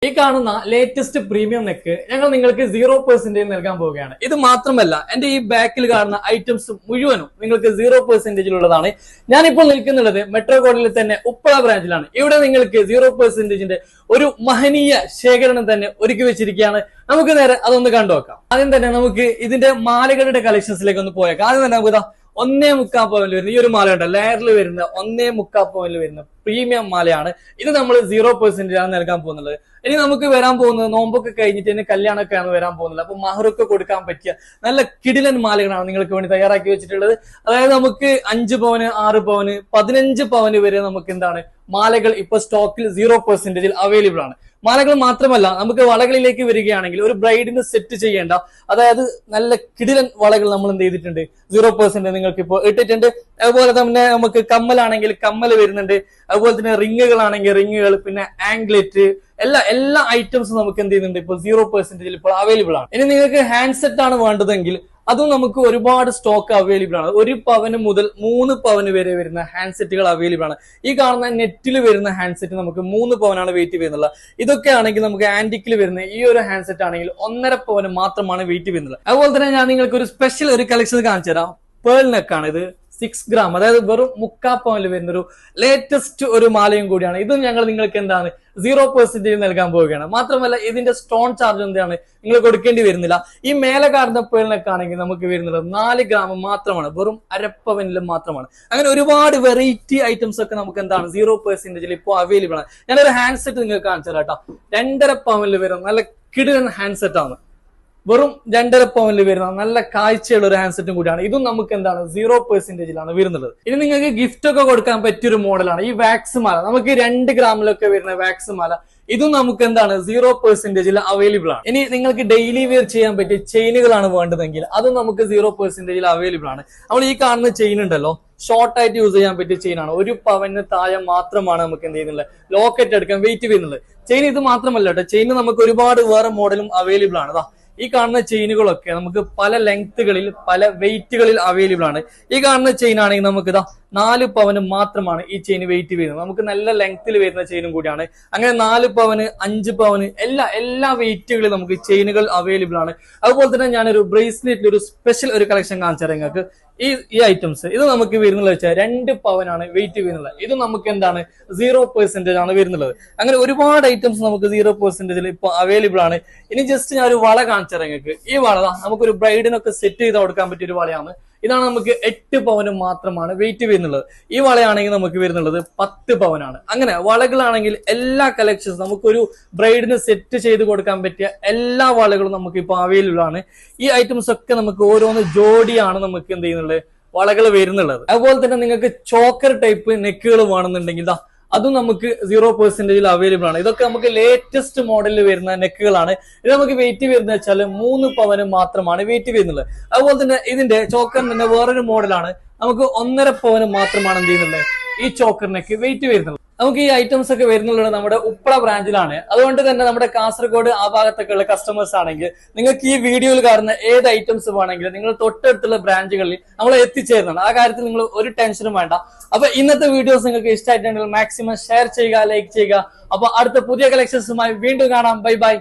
ഈ കാണുന്ന latest premium neck ഞങ്ങൾ നിങ്ങൾക്ക് 0% നൽകാൻ പോവുകയാണ്. ഇത് മാത്രമല്ല, എന്റെ ഈ ബാക്കിൽ കാണുന്ന ഐറ്റംസ് മുഴുവനും നിങ്ങൾക്ക് 0% ഉള്ളതാണ്. ഞാനിപ്പോൾ നിൽക്കുന്നുള്ളത് മെട്രോ കോഡിൽ തന്നെ ഉപ്പള ബ്രാഞ്ചിലാണ്. ഇവിടെ നിങ്ങൾക്ക് 0%ന്റെ ഒരു മഹനീയ ശേഖരണം തന്നെ ഒരുക്കി വെച്ചിരിക്കുകയാണ്. നമുക്ക് നേരെ അതൊന്ന് കണ്ടുനോക്കാം. ആദ്യം തന്നെ നമുക്ക് ഇതിന്റെ മാലകളുടെ കളക്ഷൻസിലേക്ക് ഒന്ന് പോയേക്കാം. ആദ്യം തന്നെ നമുക്ക് 1.25 പവനിൽ വരുന്ന ഈ ഒരു മാല ഉണ്ട്, ലെയറിൽ വരുന്ന 1.25 പവനിൽ വരുന്ന പ്രീമിയം മാലയാണ്. ഇത് നമ്മൾ 0% ആണ് നൽകാൻ പോകുന്നത്. ഇനി നമുക്ക് വരാൻ പോകുന്നത് നോമ്പൊക്കെ കഴിഞ്ഞിട്ട് ഇനി കല്യാണമൊക്കെയാണ് വരാൻ പോകുന്നത്. അപ്പൊ മഹറൊക്കെ കൊടുക്കാൻ പറ്റിയ നല്ല കിടിലൻ മാലകളാണ് നിങ്ങൾക്ക് വേണ്ടി തയ്യാറാക്കി വെച്ചിട്ടുള്ളത്. അതായത് നമുക്ക് 5 പവന്, 6 പവന്, 15 പവന് വരെ നമുക്ക് എന്താണ് മാലകൾ ഇപ്പൊ സ്റ്റോക്കിൽ 0% അവൈലബിൾ ആണ്. മാലകൾ മാത്രമല്ല, നമുക്ക് വളകളിലേക്ക് വരികയാണെങ്കിൽ ഒരു ബ്രൈഡിന് സെറ്റ് ചെയ്യേണ്ട, അതായത് നല്ല കിടിലൻ വളകൾ നമ്മൾ എന്ത് ചെയ്തിട്ടുണ്ട്, 0% നിങ്ങൾക്ക് ഇപ്പോൾ ഇട്ടിട്ടുണ്ട്. അതുപോലെ തന്നെ നമുക്ക് കമ്മലാണെങ്കിൽ കമ്മൽ വരുന്നുണ്ട്. അതുപോലെ തന്നെ റിങ്ങുകളാണെങ്കിൽ റിങ്ങുകൾ, പിന്നെ ആംഗ്ലെറ്റ്, എല്ലാ ഐറ്റംസും നമുക്ക് എന്ത് ചെയ്യുന്നുണ്ട് ഇപ്പോൾ 0% ഇപ്പോൾ അവൈലബിൾ ആണ്. ഇനി നിങ്ങൾക്ക് ഹാൻഡ് സെറ്റ് ആണ് വേണ്ടതെങ്കിൽ അതും നമുക്ക് ഒരുപാട് സ്റ്റോക്ക് അവൈലബിൾ ആണ്. 1 പവന് മുതൽ 3 പവന് വരെ വരുന്ന ഹാൻഡ് സെറ്റുകൾ അവൈലബിൾ ആണ്. ഈ കാണുന്ന നെറ്റിൽ വരുന്ന ഹാൻഡ് സെറ്റ് നമുക്ക് 3 പവനാണ് വെയിറ്റ് വരുന്നത്. ഇതൊക്കെ ആണെങ്കിൽ നമുക്ക് ആന്റിക്കിൽ വരുന്ന ഈ ഒരു ഹാൻഡ് സെറ്റ് ആണെങ്കിൽ 1.5 പവന് മാത്രമാണ് വെയിറ്റ് വരുന്നത്. അതുപോലെ തന്നെ ഞാൻ നിങ്ങൾക്ക് ഒരു സ്പെഷ്യൽ ഒരു കളക്ഷൻ കാണിച്ചു തരാം. പേൾ നെക്കാണ് ഇത്, 6 ഗ്രാം, അതായത് വെറും 3/4 പവനിൽ വരുന്ന ഒരു ലേറ്റസ്റ്റ് ഒരു മാലയും കൂടിയാണ്. ഇതും ഞങ്ങൾ നിങ്ങൾക്ക് എന്താണ് 0% നൽകാൻ പോവുകയാണ്. മാത്രമല്ല ഇതിന്റെ സ്റ്റോൺ ചാർജ് എന്താണ് നിങ്ങൾ കൊടുക്കേണ്ടി വരുന്നില്ല. ഈ മേലെ കാണുന്ന പേളിനൊക്കെ ആണെങ്കിൽ നമുക്ക് വരുന്നത് 4 ഗ്രാം മാത്രമാണ്, വെറും 1/2 പവനിലും മാത്രമാണ്. അങ്ങനെ ഒരുപാട് വെറൈറ്റി ഐറ്റംസ് ഒക്കെ നമുക്ക് എന്താണ് 0% ഇപ്പോൾ അവൈലബിൾ ആണ്. ഞാനൊരു ഹാൻഡ് സെറ്റ് നിങ്ങൾക്ക് കാണിച്ചു തരാം കേട്ടോ. 2.5 പവനിൽ വരുന്ന നല്ല കിടിലൻ ഹാൻഡ് സെറ്റ് ആണ്. വെറും 2.5 പവനിൽ വരുന്ന നല്ല കാഴ്ചയുള്ള ഒരു ഹാൻഡ് സെറ്റും കൂടിയാണ്. ഇതും നമുക്ക് എന്താണ് 0% വരുന്നത്. ഇനി നിങ്ങൾക്ക് ഗിഫ്റ്റ് ഒക്കെ കൊടുക്കാൻ പറ്റിയൊരു മോഡലാണ് ഈ വാക്സ് മാല. നമുക്ക് 2 ഗ്രാമിലൊക്കെ വരുന്ന വാക്സ് മാല, ഇതും നമുക്ക് എന്താണ് 0% അവൈലബിൾ ആണ്. ഇനി നിങ്ങൾക്ക് ഡെയിലി വെയർ ചെയ്യാൻ പറ്റിയ ചെയിനുകളാണ് വേണ്ടതെങ്കിൽ അതും നമുക്ക് 0% അവൈലബിൾ ആണ്. നമ്മൾ ഈ കാണുന്ന ചെയിൻ ഉണ്ടല്ലോ, ഷോർട്ട് ആയിട്ട് യൂസ് ചെയ്യാൻ പറ്റിയ ചെയിനാണ്. 1 പവന് താഴെ മാത്രമാണ് നമുക്ക് എന്ത് ചെയ്യുന്നത് ലോക്കറ്റ് എടുക്കാൻ വെയിറ്റ് വരുന്നത്. ചെയിൻ ഇത് മാത്രമല്ല കേട്ടോ, ചെയിൻ നമുക്ക് ഒരുപാട് വേറെ മോഡലും അവൈലബിൾ ആണ്. ഈ കാണുന്ന ചെയിനുകളൊക്കെ നമുക്ക് പല ലെങ്ത്തുകളിൽ പല വെയിറ്റുകളിൽ അവൈലബിൾ ആണ്. ഈ കാണുന്ന ചെയിൻ ആണെങ്കിൽ നമുക്ക് 4 പവന് മാത്രമാണ് ഈ ചെയിൻ വെയിറ്റ് വരുന്നത്. നമുക്ക് നല്ല ലെങ്ത്തിൽ വരുന്ന ചെയിനും കൂടിയാണ്. അങ്ങനെ 4 പവന്, 5 പവന് എല്ലാ വെയിറ്റുകളിലും നമുക്ക് ചെയിനുകൾ അവൈലബിൾ ആണ്. അതുപോലെ തന്നെ ഞാനൊരു ബ്രേസ്ലെറ്റിൽ ഒരു സ്പെഷ്യൽ ഒരു കളക്ഷൻ കാണിച്ചാൽ നിങ്ങൾക്ക് ഈ ഐറ്റംസ് ഇത് നമുക്ക് വരുന്നത് വെച്ചാൽ 2 പവനാണ് വെയിറ്റ് വരുന്നത്. ഇത് നമുക്ക് എന്താണ് 0% ആണ് വരുന്നത്. അങ്ങനെ ഒരുപാട് ഐറ്റംസ് നമുക്ക് 0% ഇപ്പൊ അവൈലബിൾ ആണ്. ഇനി ജസ്റ്റ് ഞാൻ ഒരു വള കാണിച്ചാൽ നിങ്ങൾക്ക്, ഈ വള നമുക്കൊരു ബ്രൈഡിനൊക്കെ സെറ്റ് ചെയ്ത് കൊടുക്കാൻ പറ്റിയ ഒരു വളയാണ്. ഇതാണ് നമുക്ക് 8 പവന് മാത്രമാണ് വെയിറ്റ് വരുന്നുള്ളത്. ഈ വളയാണെങ്കിൽ നമുക്ക് വരുന്നുള്ളത് 10 പവനാണ്. അങ്ങനെ വളകളാണെങ്കിൽ എല്ലാ കളക്ഷൻസ് നമുക്കൊരു ബ്രൈഡിന് സെറ്റ് ചെയ്ത് കൊടുക്കാൻ പറ്റിയ എല്ലാ വളകളും നമുക്ക് ഇപ്പൊ അവൈലബിൾ ആണ്. ഈ ഐറ്റംസ് ഒക്കെ നമുക്ക് ഓരോന്ന് ജോഡിയാണ് നമുക്ക് എന്ത് ചെയ്യുന്നത് വളകൾ വരുന്നുള്ളത്. അതുപോലെ തന്നെ നിങ്ങൾക്ക് ചോക്കർ ടൈപ്പ് നെക്കുകൾ വേണമെന്നുണ്ടെങ്കിൽ അതും നമുക്ക് 0% അവൈലബിൾ ആണ്. ഇതൊക്കെ നമുക്ക് ലേറ്റസ്റ്റ് മോഡലിൽ വരുന്ന നെക്കുകളാണ്. ഇത് നമുക്ക് വെയിറ്റ് വരുന്നത് വെച്ചാൽ 3 പവന് മാത്രമാണ് വെയിറ്റ് വരുന്നത്. അതുപോലെ തന്നെ ഇതിന്റെ ചോക്കർ തന്നെ വേറൊരു മോഡലാണ്. നമുക്ക് 1.5 പവന് മാത്രമാണ് എന്ത് ചെയ്യുന്നത് ഈ ചോക്കർ നെക്ക് വെയിറ്റ് വരുന്നത്. നമുക്ക് ഈ ഐറ്റംസ് ഒക്കെ വരുന്നുള്ളത് നമ്മുടെ ഉപ്പള ബ്രാഞ്ചിലാണ്. അതുകൊണ്ട് തന്നെ നമ്മുടെ കാസർഗോഡ് ആ ഭാഗത്തൊക്കെ ഉള്ള കസ്റ്റമേഴ്സ് ആണെങ്കിൽ നിങ്ങൾക്ക് ഈ വീഡിയോയിൽ കാണുന്ന ഏത് ഐറ്റംസ് വേണമെങ്കിലും നിങ്ങൾ തൊട്ടടുത്തുള്ള ബ്രാഞ്ചുകളിൽ നമ്മൾ എത്തിച്ചേരുന്നതാണ്. ആ കാര്യത്തിൽ നിങ്ങൾ ഒരു ടെൻഷനും വേണ്ട. അപ്പൊ ഇന്നത്തെ വീഡിയോസ് നിങ്ങൾക്ക് ഇഷ്ടമായിട്ടുണ്ടെങ്കിൽ മാക്സിമം ഷെയർ ചെയ്യുക, ലൈക്ക് ചെയ്യുക. അപ്പൊ അടുത്ത പുതിയ കളക്ഷൻസുമായി വീണ്ടും കാണാം. Bye bye.